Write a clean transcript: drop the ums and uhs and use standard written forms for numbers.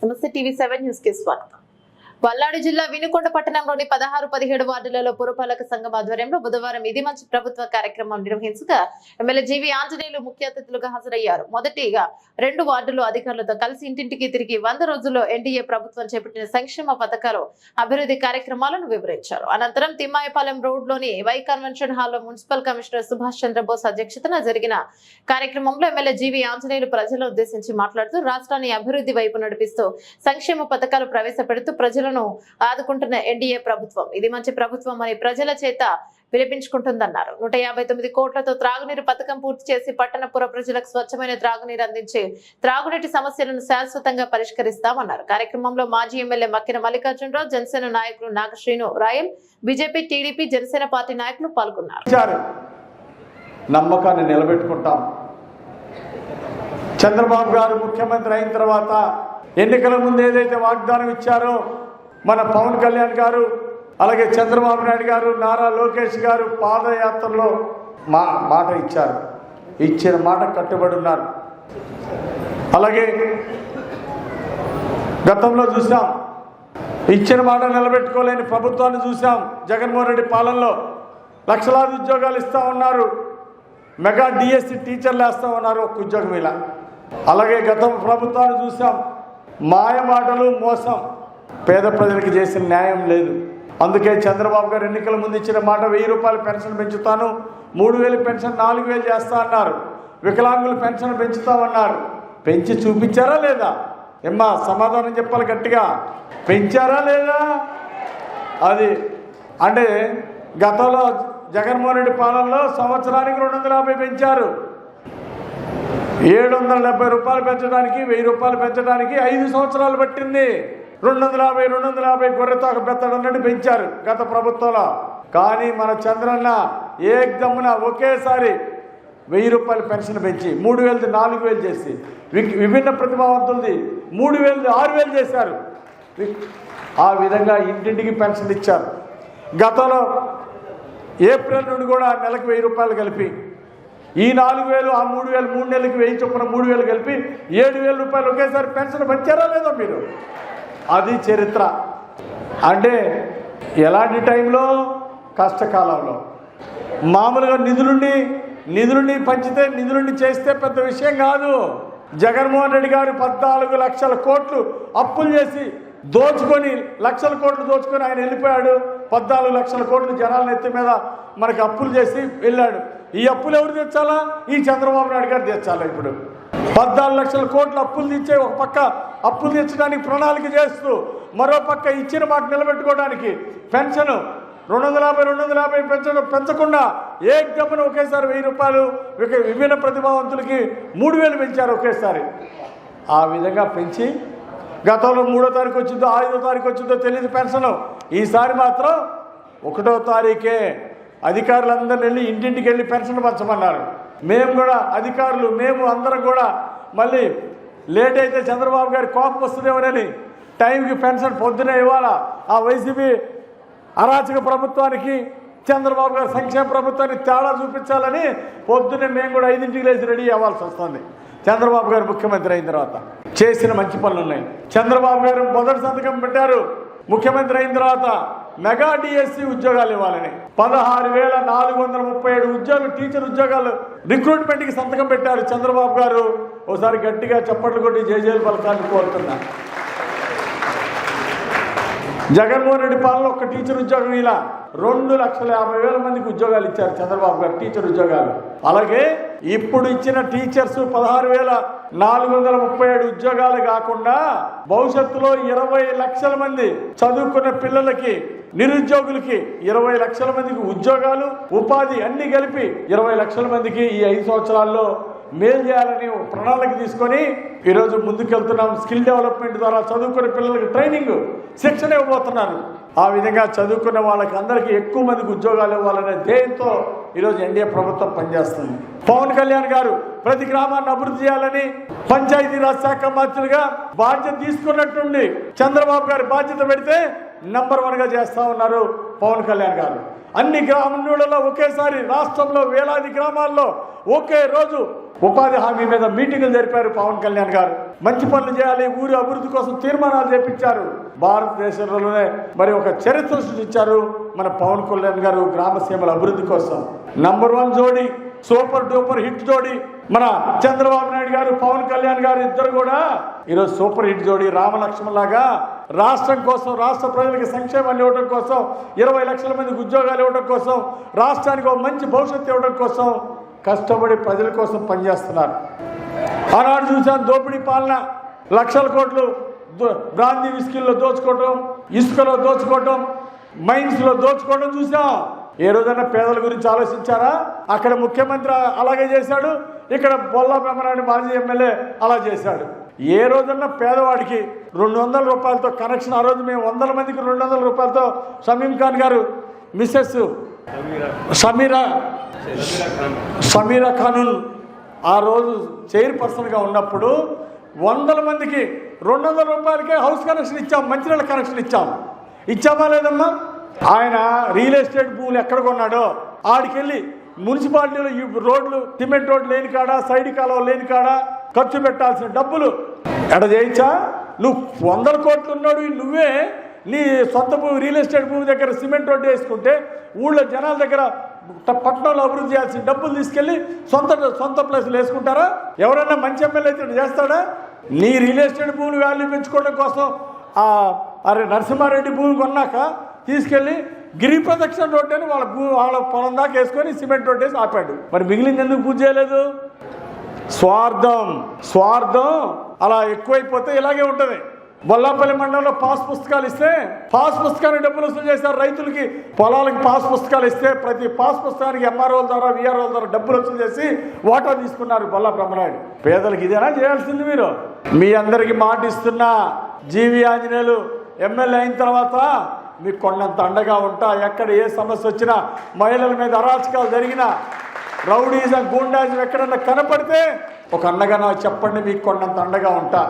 నమస్తే టీవీ7 న్యూస్ కి స్వాగతం. పల్నాడు జిల్లా వినుకొండ పట్టణంలోని 16-17 వార్డులలో పురపాలక సంఘం ఆధ్వర్యంలో బుధవారం ఇది మంచి ప్రభుత్వ కార్యక్రమం నిర్వహించగా ఎమ్మెల్యే జీవి ఆంజనేయులు ముఖ్య అతిథులుగా హాజరయ్యారు. మొదటిగా 2 వార్డులు అధికారులతో కలిసి ఇంటింటికి తిరిగి 100 రోజుల్లో ఎన్డీఏ ప్రభుత్వం చేపట్టిన సంక్షేమ పథకాలు అభివృద్ధి కార్యక్రమాలను వివరించారు. అనంతరం తిమ్మాయపాలెం రోడ్లోని వై కన్వెన్షన్ హాల్లో మున్సిపల్ కమిషనర్ సుభాష్ చంద్రబోస్ అధ్యక్షతన జరిగిన కార్యక్రమంలో ఎమ్మెల్యే జీవి ఆంజనేయులు ప్రజలను ఉద్దేశించి మాట్లాడుతూ రాష్ట్రాన్ని అభివృద్ధి వైపు నడిపిస్తూ సంక్షేమ పథకాలు ప్రవేశపెడుతూ ప్రజలను ఆదుకుంటున్న ఎన్డీఏ ప్రభుత్వం ఇది మంచి ప్రభుత్వం అని ప్రజల చేత వినిపించుకుంటుందన్నారు. 159 కోట్లతో త్రాగునీరు పథకం పూర్తి చేసి పట్టణ పుర ప్రజలకు స్వచ్ఛమైన త్రాగునీరు అందించి త్రాగునీటి సమస్యలను శాశ్వతంగా పరిష్కరిస్తామన్నారు. కార్యక్రమంలో మాజీ ఎమ్మెల్యే మక్కిన మల్లికార్జునరావు, జనసేన నాయకులు Nagasrinu royal, BJP, TDP, Janasena party నాయకులు పాల్గొన్నారు. నమ్మకాన్ని నిలబెట్టుకుంటాం. చంద్రబాబు గారు ముఖ్యమంత్రి అయిన తర్వాత ఎన్నికల ముందు ఏదైతే వాగ్దానం ఇచ్చారో మన పవన్ కళ్యాణ్ గారు, అలాగే చంద్రబాబు నాయుడు గారు, నారా లోకేష్ గారు పాదయాత్రలో మాట ఇచ్చారు. ఇచ్చిన మాట కట్టుబడి ఉన్నారు. అలాగే గతంలో చూసాం, ఇచ్చిన మాట నిలబెట్టుకోలేని ప్రభుత్వాన్ని చూసాం. జగన్మోహన్ రెడ్డి పాలనలో లక్షలాది ఉద్యోగాలు ఇస్తా ఉన్నారు. మెగా డిఎస్సి టీచర్లు వేస్తా ఉన్నారు, ఒక్క ఉద్యోగం ఇలా. అలాగే గతం ప్రభుత్వాన్ని చూసాం, మాయ మాటలు, మోసం, పేద ప్రజలకు చేసిన న్యాయం లేదు. అందుకే చంద్రబాబు గారు ఎన్నికల ముందు ఇచ్చిన మాట 1000 రూపాయలు పెన్షన్ పెంచుతాను, 3000 పెన్షన్ 4000 చేస్తా అన్నారు. వికలాంగుల పెన్షన్ పెంచుతామన్నారు. పెంచి చూపించారా లేదా? ఏమ్మా సమాధానం చెప్పాలి గట్టిగా. పెంచారా లేదా? అది అంటే గతంలో జగన్మోహన్ రెడ్డి పాలనలో సంవత్సరానికి 250 పెంచారు. 770 రూపాయలు పెంచడానికి, 1000 రూపాయలు పెంచడానికి 5 సంవత్సరాలు పట్టింది. 250 గొర్రెతోక బెత్తడన్నట్టు పెంచారు గత ప్రభుత్వంలో. కానీ మన చంద్రన్న ఏకదమ్మున ఒకేసారి 1000 రూపాయల పెన్షన్ పెంచి 3000 4000 చేసి, విభిన్న ప్రతిభావంతులది 3000 6000 చేశారు. ఆ విధంగా ఇంటింటికి పెన్షన్ ఇచ్చారు. గతంలో ఏప్రిల్ నుండి కూడా నెలకు 1000 రూపాయలు కలిపి, ఈ 4000 ఆ 3000 3 నెలలకి 1000 చొప్పున 3000 కలిపి 7000 రూపాయలు ఒకేసారి పెన్షన్ పెంచారా లేదా మీరు? అది చరిత్ర. అంటే ఎలాంటి టైంలో? కష్టకాలంలో. మామూలుగా నిధులుండి పంచితే, నిధులుండి చేస్తే పెద్ద విషయం కాదు. జగన్మోహన్ రెడ్డి గారు 14 లక్షల కోట్లు అప్పులు చేసి దోచుకొని, లక్షల కోట్లు దోచుకొని ఆయన వెళ్ళిపోయాడు. 14 లక్షల కోట్లు జనాల నెత్తి మీద మనకి అప్పులు చేసి వెళ్ళాడు. ఈ అప్పులు ఎవరు తెచ్చాలా? ఈ చంద్రబాబు నాయుడు గారు తెచ్చాలా? ఇప్పుడు 14 లక్షల కోట్లు అప్పులు తెచ్చే, ఒక పక్క అప్పులు తెచ్చడానికి ప్రణాళిక చేస్తూ, మరో పక్క ఇచ్చిన మాట నిలబెట్టుకోవడానికి పెన్షన్ 250 పెంచకుండా ఏకదమ్మున ఒకేసారి 1000 రూపాయలు విభిన్న ప్రతిభావంతులకి 3000 పెంచారు ఒకేసారి. ఆ విధంగా పెంచి గతంలో 3వ తారీఖు వచ్చిందో 5వ తారీఖు వచ్చిందో తెలియదు పెన్షన్. ఈసారి మాత్రం 1వ తారీఖే అధికారులందరినీ వెళ్ళి ఇంటింటికి వెళ్ళి పెన్షన్ పంచమన్నారు. మేము కూడా అధికారులు, మేము అందరం కూడా మళ్ళీ లేట్ అయితే చంద్రబాబు గారి కోపం వస్తుందేమోనని టైంకి పెన్షన్ పొద్దునే ఇవ్వాలా. ఆ వైసీపీ అరాచక ప్రభుత్వానికి చంద్రబాబు గారు సంక్షేమ ప్రభుత్వానికి తేడా చూపించాలని పొద్దున్నే మేము కూడా 5ంటికి లేచి రెడీ అవ్వాల్సి వస్తుంది. చంద్రబాబు గారు ముఖ్యమంత్రి అయిన తర్వాత చేసిన మంచి పనులు ఉన్నాయి. చంద్రబాబు గారు మొదటి సంతకం పెట్టారు ముఖ్యమంత్రి అయిన తర్వాత, మెగా డిఎస్సి ఉద్యోగాలు ఇవ్వాలని. 16,437 టీచర్ ఉద్యోగాలు రిక్రూట్మెంట్కి సంతకం పెట్టారు చంద్రబాబు గారు. ఒకసారి గట్టిగా చప్పట్లు కొట్టి జయజయలు పలకాన్ని కోరుతున్నా. జగన్మోహన్ రెడ్డి పాలన ఒక్క టీచర్ ఉద్యోగం ఇలా 2,50,000 మందికి ఉద్యోగాలు ఇచ్చారు చంద్రబాబు గారు, టీచర్ ఉద్యోగాలు. అలాగే ఇప్పుడు ఇచ్చిన టీచర్స్ 16,437 ఉద్యోగాలు కాకుండా భవిష్యత్తులో 20 లక్షల మంది చదువుకున్న పిల్లలకి, నిరుద్యోగులకి 20 లక్షల మందికి ఉద్యోగాలు, ఉపాధి అన్ని కలిపి 20 లక్షల మందికి ఈ 5 సంవత్సరాల్లో మేలు చేయాలని ప్రణాళిక తీసుకొని ఈరోజు ముందుకెళ్తున్నాం. స్కిల్ డెవలప్మెంట్ ద్వారా చదువుకునే పిల్లలకి ట్రైనింగ్, శిక్షణ ఇవ్వబోతున్నారు. ఆ విధంగా చదువుకున్న వాళ్ళకి అందరికీ ఎక్కువ మందికి ఉద్యోగాలు ఇవ్వాలనే ధ్యేయంతో ఈరోజు ఎన్డీఏ ప్రభుత్వం పనిచేస్తుంది. పవన్ కళ్యాణ్ గారు ప్రతి గ్రామాన్ని అభివృద్ధి చేయాలని పంచాయతీరాజ్ శాఖ మంత్రిగా బాధ్యత తీసుకున్నట్టుండి చంద్రబాబు గారి బాధ్యత పెడితే నంబర్ 1గా చేస్తా ఉన్నారు పవన్ కళ్యాణ్ గారు. అన్ని గ్రామాలలో ఒకేసారి రాష్ట్రంలో వేలాది గ్రామాల్లో ఒకే రోజు ఉపాధి హామీ మీద మీటింగులు జరిపారు పవన్ కళ్యాణ్ గారు. మంచి పనులు చేయాలి, ఊరి అభివృద్ధి కోసం తీర్మానాలు చేపించారు. భారతదేశంలోనే మరి ఒక చరిత్ర సృష్టించారు మన పవన్ కళ్యాణ్ గారు గ్రామసీమల అభివృద్ధి కోసం. నంబర్ 1 జోడీ, సూపర్ డూపర్ హిట్ జోడీ మన చంద్రబాబు నాయుడు గారు, పవన్ కళ్యాణ్ గారు ఇద్దరు కూడా ఈరోజు సూపర్ హిట్ జోడీ. రామలక్ష్మణ్ లాగా రాష్ట్రం కోసం, రాష్ట్ర ప్రజలకు సంక్షేమాలు ఇవ్వడం కోసం, 20 లక్షల మందికి ఉద్యోగాలు ఇవ్వడం కోసం, రాష్ట్రానికి ఒక మంచి భవిష్యత్తు ఇవ్వడం కోసం కష్టపడి ప్రజల కోసం పనిచేస్తున్నారు. ఆనాడు చూసాం దోపిడీ పాలన, లక్షల కోట్లు బ్రాందీ విస్కీల్లో దోచుకోవటం, ఇసుకలో దోచుకోవటం, మైన్స్లో దోచుకోవడం చూసాం. ఏ రోజైనా పేదల గురించి ఆలోచించారా? అక్కడ ముఖ్యమంత్రి అలాగే చేశాడు, ఇక్కడ బొల్లా బ్రహ్మనాయుడు మాజీ ఎమ్మెల్యే అలా చేశాడు. ఏ రోజన్నా పేదవాడికి 200 రూపాయలతో కనెక్షన్, ఆ రోజు మేము 100 మందికి 200 రూపాయలతో షమీం ఖాన్ గారు మిస్సెస్ సమీరా ఖానున్ ఆ రోజు చైర్పర్సన్గా ఉన్నప్పుడు 100 మందికి 200 రూపాయలకే హౌస్ కనెక్షన్ ఇచ్చాం, మంచినీళ్ళ కనెక్షన్ ఇచ్చామా లేదమ్మా? ఆయన రియల్ ఎస్టేట్ భూములు ఎక్కడ కొన్నాడో ఆడికెళ్ళి మున్సిపాలిటీలో ఈ రోడ్లు, సిమెంట్ రోడ్లు లేని కాడ, సైడ్ కాలువ లేని కాడ ఖర్చు పెట్టాల్సిన డబ్బులు ఎడ చేయించా? నువ్వు 100 కోట్లు ఉన్నాడు, నువ్వే నీ సొంత భూమి, రియల్ ఎస్టేట్ భూమి దగ్గర సిమెంట్ రోడ్డు వేసుకుంటే ఊళ్ళో జనాల దగ్గర పట్టణంలో అభివృద్ధి చేయాల్సిన డబ్బులు తీసుకెళ్ళి సొంత ప్లేసులు వేసుకుంటారా? ఎవరైనా మంచి ఎమ్మెల్యే అయితే చేస్తాడా? నీ రియల్ ఎస్టేట్ భూములు వాల్యూ పెంచుకోవడం కోసం అరే నరసింహారెడ్డి భూమి కొన్నాక తీసుకెళ్ళి గిరి ప్రదక్షిణ రోడ్డు అని వాళ్ళ పొలం దాకా వేసుకొని సిమెంట్ రోడ్డు వేసి ఆపాడు. మరి మిగిలింది ఎందుకు పూజ చేయలేదు? స్వార్థం అలా ఎక్కువైపోతే ఇలాగే ఉంటుంది. బొల్లాపల్లి మండలంలో పాస్ పుస్తకాలు ఇస్తే పాస్ పుస్తకానికి డబ్బులు వసూలు చేశారు. రైతులకి పొలాలకి పాస్ పుస్తకాలు ఇస్తే ప్రతి పాస్ పుస్తకానికి ఎంఆర్ఓల ద్వారా, విఆర్ఓల ద్వారా డబ్బులు వసూలు చేసి వాటా తీసుకున్నారు బొల్లా బ్రహ్మనాయుడు. పేదలకు ఇదేనా చేయాల్సింది? మీరు మీ అందరికి మాట ఇస్తున్నా, జీవి ఆంజనేయులు ఎమ్మెల్యే అయిన తర్వాత మీకు కొండంత అండగా ఉంటా. ఎక్కడ ఏ సమస్య వచ్చినా, మహిళల మీద అరాచకాలు జరిగినా, రౌడీజం, గూండాజం ఎక్కడన్నా కనపడితే ఒక అండగా నాకు చెప్పండి, మీకు కొండంత అండగా ఉంటా.